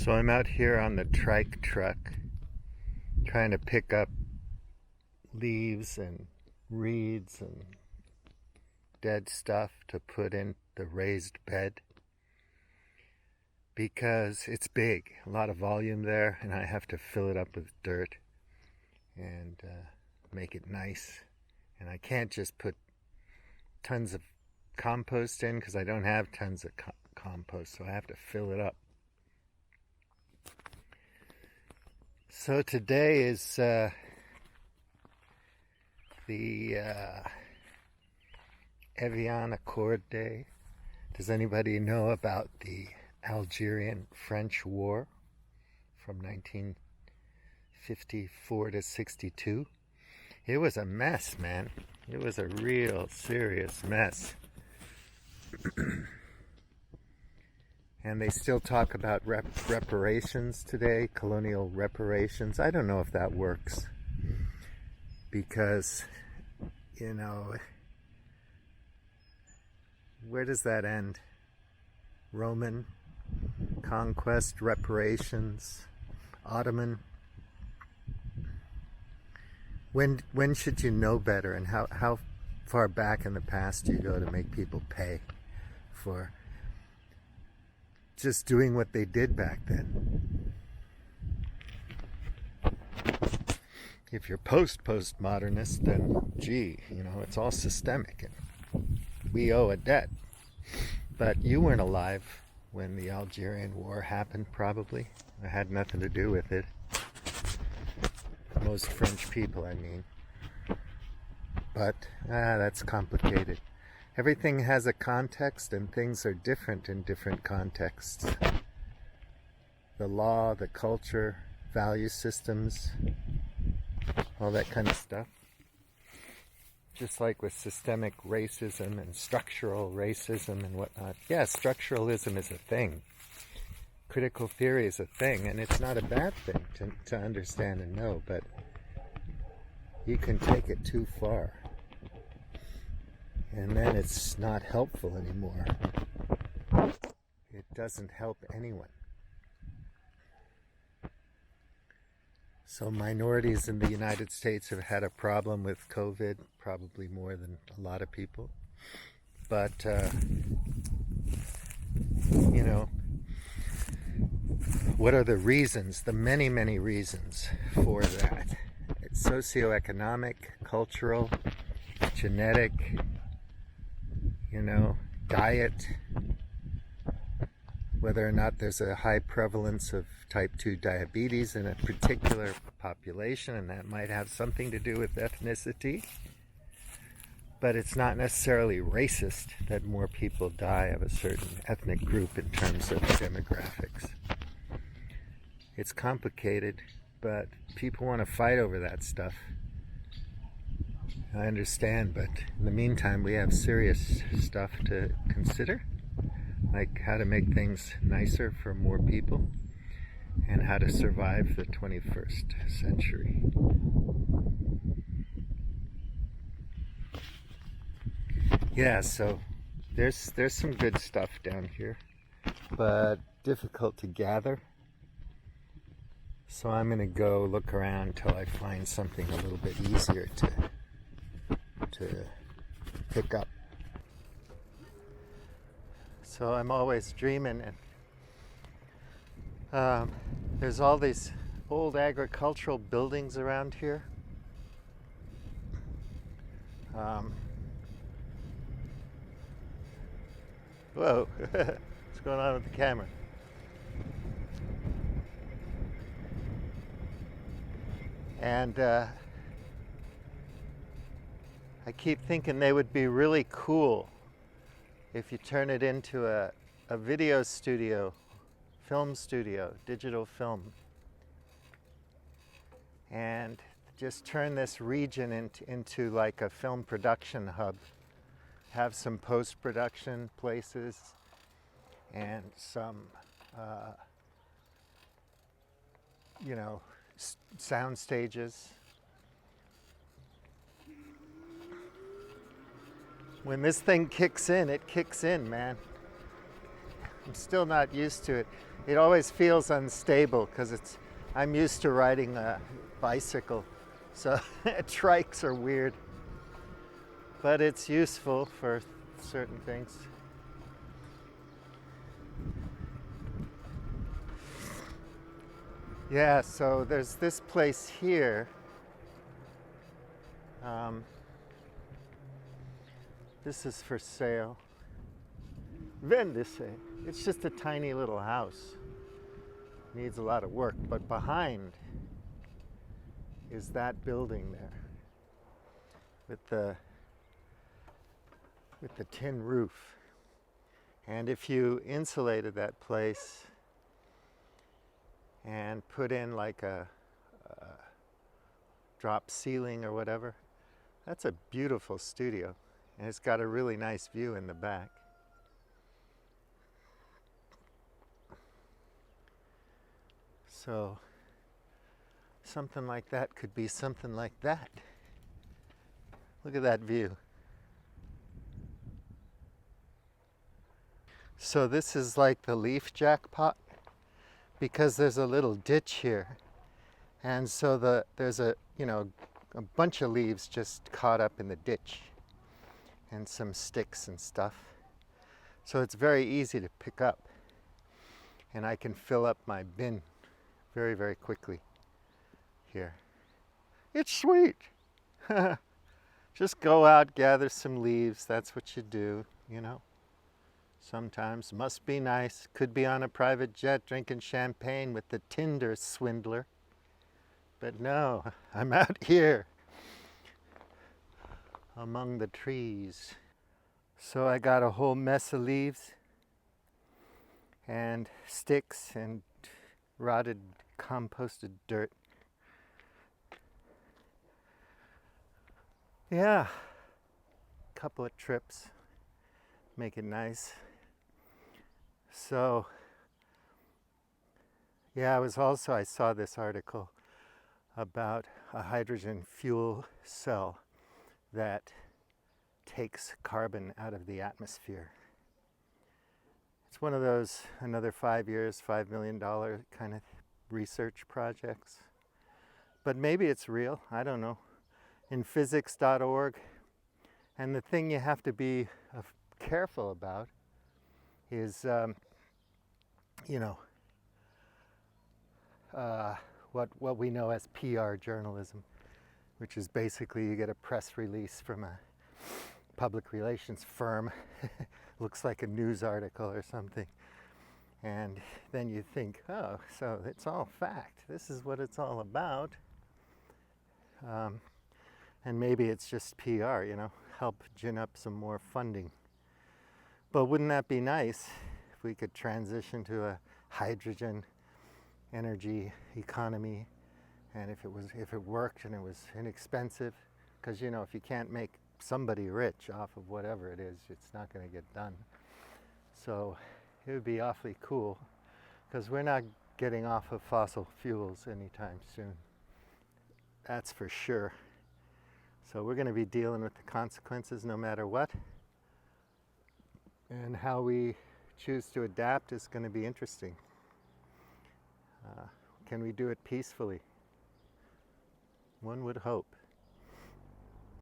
So I'm out here on the trike truck trying to pick up leaves and reeds and dead stuff to put in the raised bed because it's big, a lot of volume there, and I have to fill it up with dirt and make it nice. And I can't just put tons of compost in because I don't have tons of compost, so I have to fill it up. So today is the Evian Accord Day. Does anybody know about the Algerian-French War from 1954 to 62? It was a mess, man. It was a real serious mess. And they still talk about reparations today, colonial reparations. I don't know if that works because, you know, where does that end? Roman conquest, reparations, Ottoman. When should you know better, and how far back in the past do you go to make people pay for just doing what they did back then? If you're postmodernist, then gee, you know, it's all systemic and we owe a debt. But you weren't alive when the Algerian War happened, probably. I had nothing to do with it. Most French people, I mean. But that's complicated. Everything has a context, and things are different in different contexts. The law, the culture, value systems, all that kind of stuff. Just like with systemic racism and structural racism and whatnot. Yeah, structuralism is a thing. Critical theory is a thing, and it's not a bad thing to understand and know, but you can take it too far. And then it's not helpful anymore. It doesn't help anyone. So minorities in the United States have had a problem with COVID, probably more than a lot of people. But, you know, what are the reasons, the many, many reasons for that? It's socioeconomic, cultural, genetic, you know, diet, whether or not there's a high prevalence of type 2 diabetes in a particular population, and that might have something to do with ethnicity. But it's not necessarily racist that more people die of a certain ethnic group in terms of demographics. It's complicated, but people want to fight over that stuff. I understand, but in the meantime, we have serious stuff to consider, like how to make things nicer for more people and how to survive the 21st century. Yeah, so there's some good stuff down here, but difficult to gather. So I'm going to go look around until I find something a little bit easier to pick up. So I'm always dreaming, and there's all these old agricultural buildings around here. Whoa, what's going on with the camera? And I keep thinking they would be really cool if you turn it into a video studio, film studio, digital film, and just turn this region into like a film production hub. Have some post-production places and some, you know, sound stages. When this thing kicks in, it kicks in, man. I'm still not used to it. It always feels unstable because I'm used to riding a bicycle, so trikes are weird, but it's useful for certain things. Yeah, so there's this place here. This is for sale. Vendese. It's just a tiny little house. Needs a lot of work, but behind is that building there with the tin roof. And if you insulated that place and put in like a drop ceiling or whatever, that's a beautiful studio, and it's got a really nice view in the back. So something like that could be something like that. Look at that view. So this is like the leaf jackpot, because there's a little ditch here, and so there's a bunch of leaves just caught up in the ditch and some sticks and stuff. So it's very easy to pick up, and I can fill up my bin very, very quickly here. It's sweet. Just go out, gather some leaves. That's what you do, Sometimes must be nice. Could be on a private jet drinking champagne with the Tinder swindler. But no, I'm out here among the trees. So I got a whole mess of leaves and sticks and rotted composted dirt. Yeah, couple of trips, make it nice. So yeah, I saw this article about a hydrogen fuel cell that takes carbon out of the atmosphere. It's one of those, another 5 years, $5 million kind of research projects. But maybe it's real, I don't know. In physics.org. And the thing you have to be careful about is, what we know as PR journalism, which is basically you get a press release from a public relations firm, looks like a news article or something, and then you think, oh, so it's all fact. This is what it's all about. And maybe it's just PR, help gin up some more funding. But wouldn't that be nice if we could transition to a hydrogen energy economy, and if it worked and it was inexpensive, because if you can't make somebody rich off of whatever it is, it's not going to get done. So it would be awfully cool, because we're not getting off of fossil fuels anytime soon. That's for sure. So we're going to be dealing with the consequences no matter what. And how we choose to adapt is going to be interesting. Can we do it peacefully? One would hope.